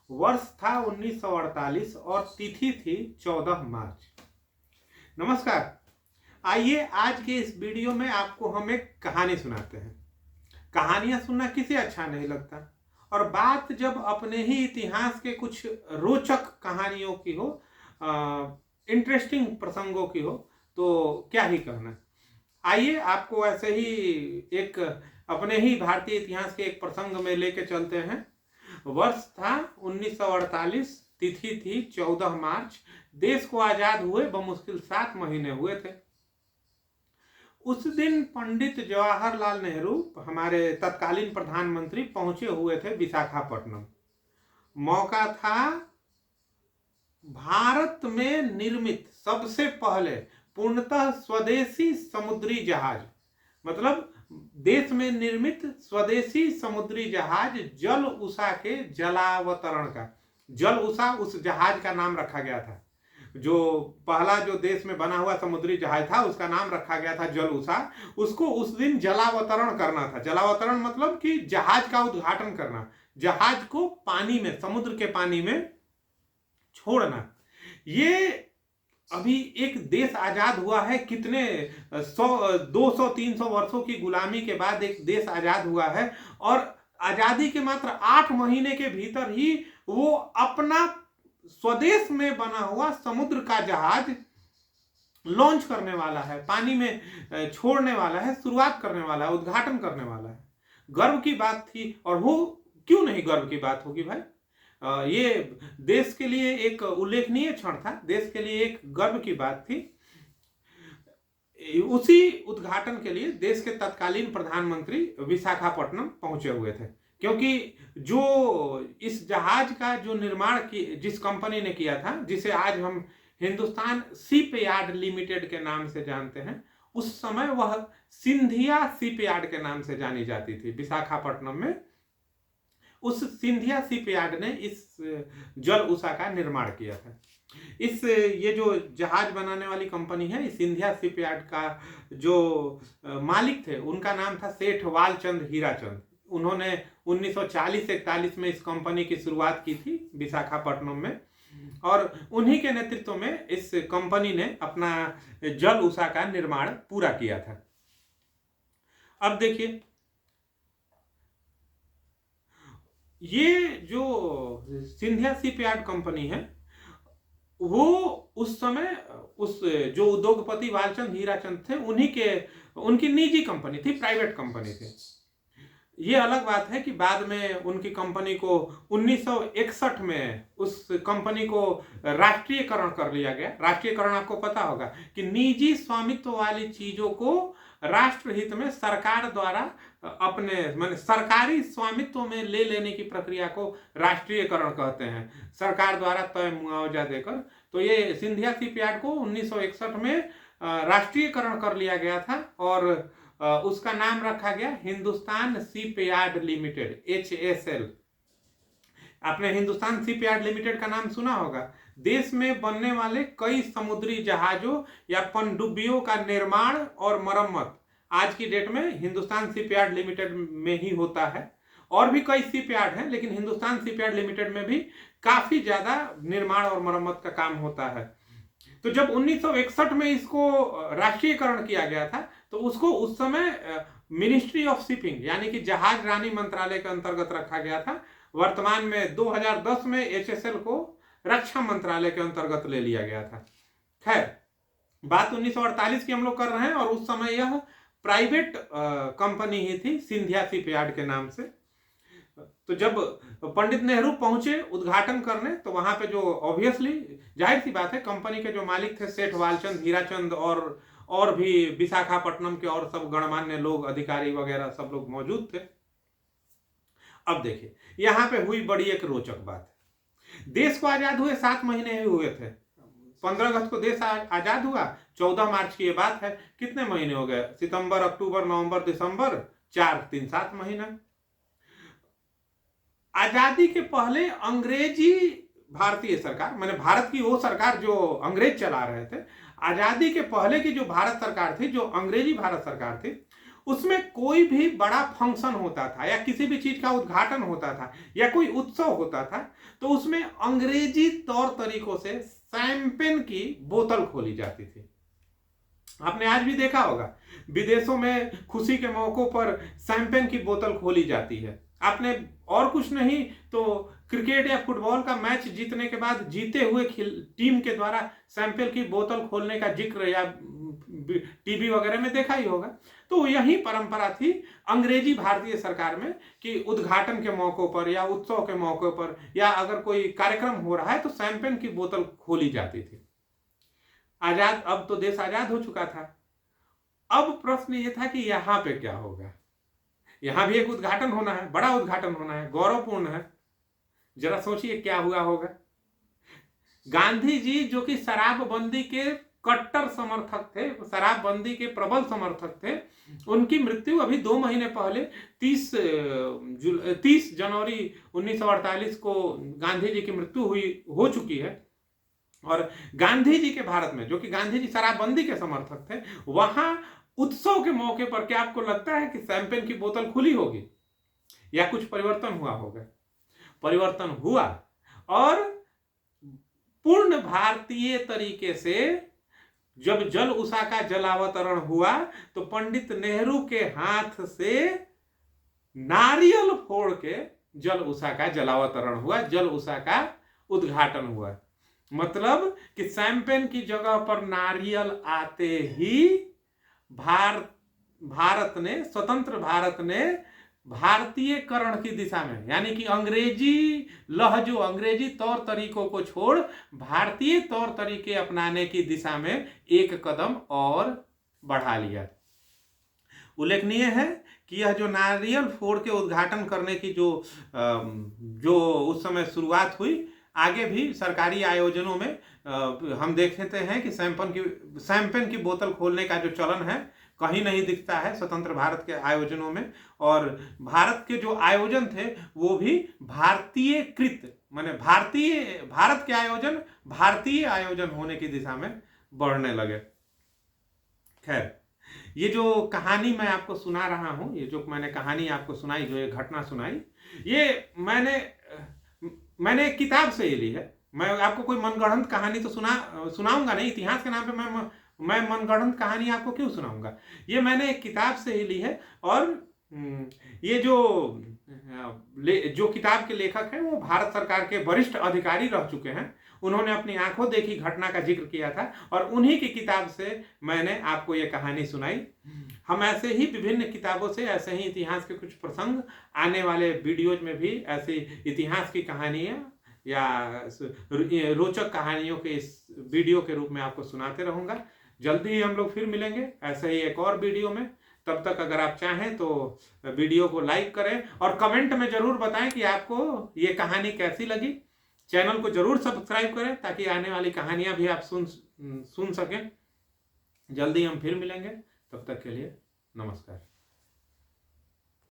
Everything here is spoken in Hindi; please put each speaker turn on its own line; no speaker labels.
वर्ष था 1948 और तिथि थी 14 मार्च। नमस्कार। आइए आज के इस वीडियो में आपको हम एक कहानी सुनाते हैं। कहानियां सुनना किसे अच्छा नहीं लगता, और बात जब अपने ही इतिहास के कुछ रोचक कहानियों की हो, इंटरेस्टिंग प्रसंगों की हो, तो क्या ही कहना। आइए आपको ऐसे ही एक अपने ही भारतीय इतिहास के एक प्रसंग में लेके चलते हैं। वर्ष था 1948, तिथि थी 14 मार्च। देश को आजाद हुए बमुश्किल 7 महीने हुए थे। उस दिन पंडित जवाहरलाल नेहरू, हमारे तत्कालीन प्रधानमंत्री, पहुंचे हुए थे विशाखापट्टनम। मौका था भारत में निर्मित सबसे पहले पूर्णतः स्वदेशी समुद्री जहाज, मतलब देश में निर्मित स्वदेशी समुद्री जहाज जल उषा के जलावतरण का, जल उषा उस जहाज का नाम रखा गया था। जो पहला जो देश में बना हुआ समुद्री जहाज था उसका नाम रखा गया था जल उषा। उसको उस दिन जलावतरण करना था। जलावतरण मतलब कि जहाज का उद्घाटन करना, जहाज को पानी में, समुद्र के पानी में छोड़ना। ये अभी एक देश आजाद हुआ है, कितने 100 200 300 वर्षों की गुलामी के बाद एक देश आजाद हुआ है, और आजादी के मात्र 8 महीने के भीतर ही वो अपना स्वदेश में बना हुआ समुद्र का जहाज लॉन्च करने वाला है, पानी में छोड़ने वाला है, शुरुआत करने वाला है, उद्घाटन करने वाला है। गर्व की बात थी, और वो क्यों नहीं गर्व की बात होगी भाई। ये देश के लिए एक उल्लेखनीय क्षण था, देश के लिए एक गर्व की बात थी। उसी उद्घाटन के लिए देश के तत्कालीन प्रधानमंत्री विशाखापट्टनम पहुंचे हुए थे, क्योंकि जो इस जहाज का जो निर्माण जिस कंपनी ने किया था, जिसे आज हम हिंदुस्तान शिपयार्ड लिमिटेड के नाम से जानते हैं, उस समय वह सिंधिया शिपयार्ड के नाम से जानी जाती थी विशाखापट्टनम में। उस सिंधिया शिपयार्ड ने इस जल उषा का निर्माण किया था। ये जो जहाज बनाने वाली कंपनी है, इस सिंधिया शिपयार्ड का जो मालिक थे उनका नाम था सेठ वालचंद हीराचंद। उन्होंने 1940-41 में इस कंपनी की शुरुआत की थी विशाखापट्टनम में, और उन्हीं के नेतृत्व में इस कंपनी ने अपना जल उषा का निर्माण पूरा किया था। अब देखिए, ये जो सिंधिया शिपयार्ड कंपनी है, वो उस समय उस जो उद्योगपति वालचंद हीराचंद थे उनकी निजी कंपनी थी, प्राइवेट कंपनी थी। ये अलग बात है कि बाद में उनकी कंपनी को 1961 में उस कंपनी को राष्ट्रीयकरण कर लिया गया। राष्ट्रीयकरण आपको पता होगा कि निजी स्वामित्व वाली चीजों को राष्ट्रहित में सरकार द्वारा अपने माने सरकारी स्वामित्व में ले लेने की प्रक्रिया को राष्ट्रीयकरण कहते हैं, सरकार द्वारा तय मुआवजा देकर। तो ये सिंधिया शिपयार्ड को 1961 में राष्ट्रीयकरण कर लिया गया था, और उसका नाम रखा गया हिंदुस्तान शिपयार्ड लिमिटेड, HSL। आपने हिंदुस्तान शिपयार्ड लिमिटेड का नाम सुना होगा। देश में बनने वाले कई समुद्री जहाजों या पनडुब्बियों का निर्माण और मरम्मत आज की डेट में हिंदुस्तान शिपयार्ड लिमिटेड में ही होता है। और भी कई शिपयार्ड हैं, लेकिन हिंदुस्तान शिपयार्ड लिमिटेड में भी काफी ज्यादा निर्माण और मरम्मत का काम होता है। तो जब 1961 में इसको राष्ट्रीयकरण किया गया था, तो उसको उस समय मिनिस्ट्री ऑफ शिपिंग यानी कि जहाज रानी मंत्रालय के अंतर्गत रखा गया था। वर्तमान में 2010 में HSL को रक्षा मंत्रालय के अंतर्गत ले लिया गया था। खैर, बात 1948 की हम लोग कर रहे हैं, और उस समय यह प्राइवेट कंपनी ही थी, सिंधिया शिपयार्ड के नाम से। तो जब पंडित नेहरू पहुंचे उद्घाटन करने, तो वहां पे जो ऑब्वियसली जाहिर सी बात है, कंपनी के जो मालिक थे सेठ वालचंद हीराचंद, और भी विशाखापट्टनम के और सब गणमान्य लोग, अधिकारी वगैरह सब लोग मौजूद थे। अब देखिए, यहां पे हुई बड़ी एक रोचक बात। देश को आजाद हुए 7 महीने ही हुए थे। 15 अगस्त को देश आजाद हुआ, 14 मार्च की ये बात है। कितने महीने हो गए? सितंबर, अक्टूबर, नवंबर, दिसंबर, 4, 3, 7 महीना। आजादी के पहले अंग्रेजी भारतीय सरकार, माने भारत की वो सरकार जो अंग्रेज चला रहे थे, आजादी के पहले की जो भारत सरकार थी, जो अंग्रेजी भारत सरकार थी, उसमें कोई भी बड़ा फंक्शन होता था या किसी भी चीज का उद्घाटन होता था या कोई उत्सव होता था, तो उसमें अंग्रेजी तौर तरीकों से शैंपेन की बोतल खोली जाती थी। आपने आज भी देखा होगा विदेशों में खुशी के मौकों पर शैंपेन की बोतल खोली जाती है। आपने और कुछ नहीं तो क्रिकेट या फुटबॉल का मैच जीतने के बाद जीते हुए टीम के द्वारा शैंपेन की बोतल खोलने का जिक्र या टीवी वगैरह में देखा ही होगा। तो यही परंपरा थी अंग्रेजी भारतीय सरकार में कि उद्घाटन के मौकों पर या उत्सव के मौके पर या अगर कोई कार्यक्रम हो रहा है तो शैंपेन की बोतल खोली जाती थी। आजाद, अब तो देश आजाद हो चुका था। अब प्रश्न ये था कि यहां पे क्या होगा। यहां भी एक उद्घाटन होना है, बड़ा उद्घाटन होना है, गौरवपूर्ण है। जरा सोचिए क्या हुआ होगा। गांधी जी जो कि शराबबंदी के कट्टर समर्थक थे, शराबबंदी के प्रबल समर्थक थे, उनकी मृत्यु अभी 2 महीने पहले 30 जनवरी 1948 को गांधी जी की मृत्यु हो चुकी है। और गांधी जी के भारत में, जो कि गांधी जी शराबबंदी के समर्थक थे, वहां उत्सव के मौके पर क्या आपको लगता है कि शैंपेन की बोतल खुली होगी या कुछ परिवर्तन हुआ होगा? परिवर्तन हुआ और पूर्ण भारतीय तरीके से जब जल उषा का जलावतरण हुआ तो पंडित नेहरू के हाथ से नारियल फोड़ के जल उषा का जलावतरण हुआ, जल उषा का उद्घाटन हुआ। मतलब कि शैंपेन की जगह पर नारियल आते ही भारत ने, स्वतंत्र भारत ने भारतीयकरण की दिशा में, यानी कि अंग्रेजी लहजों, अंग्रेजी तौर तरीकों को छोड़ भारतीय तौर तरीके अपनाने की दिशा में एक कदम और बढ़ा लिया। उल्लेखनीय है कि यह जो नारियल फोड़ के उद्घाटन करने की जो उस समय शुरुआत हुई, आगे भी सरकारी आयोजनों में हम देखते हैं कि शैंपेन की बोतल खोलने का जो चलन है कहीं नहीं दिखता है स्वतंत्र भारत के आयोजनों में। और भारत के जो आयोजन थे वो भी भारतीयकृत, माने भारत के आयोजन भारतीय आयोजन होने की दिशा में बढ़ने लगे। खैर, ये जो कहानी मैं आपको सुना रहा हूं, ये जो मैंने कहानी आपको सुनाई, जो ये घटना सुनाई, ये मैंने एक किताब से ही ली है। मैं आपको कोई मनगढ़ंत कहानी तो सुनाऊंगा नहीं। इतिहास के नाम पे मैं मनगढ़ंत कहानी आपको क्यों सुनाऊंगा? ये मैंने एक किताब से ही ली है। और ये जो किताब के लेखक हैं वो भारत सरकार के वरिष्ठ अधिकारी रह चुके हैं। उन्होंने अपनी आंखों देखी घटना का जिक्र किया था और उन्हीं की किताब से मैंने आपको ये कहानी सुनाई। हम ऐसे ही विभिन्न किताबों से ऐसे ही इतिहास के कुछ प्रसंग आने वाले वीडियोज में भी ऐसी इतिहास की कहानियां या रोचक कहानियों के इस वीडियो के रूप में आपको सुनाते रहूंगा। जल्दी ही हम लोग फिर मिलेंगे ऐसे ही एक और वीडियो में। तब तक अगर आप चाहें तो वीडियो को लाइक करें और कमेंट में जरूर बताएं कि आपको ये कहानी कैसी लगी। चैनल को जरूर सब्सक्राइब करें ताकि आने वाली कहानियां भी आप सुन सकें। जल्दी हम फिर मिलेंगे, तब तक के लिए नमस्कार।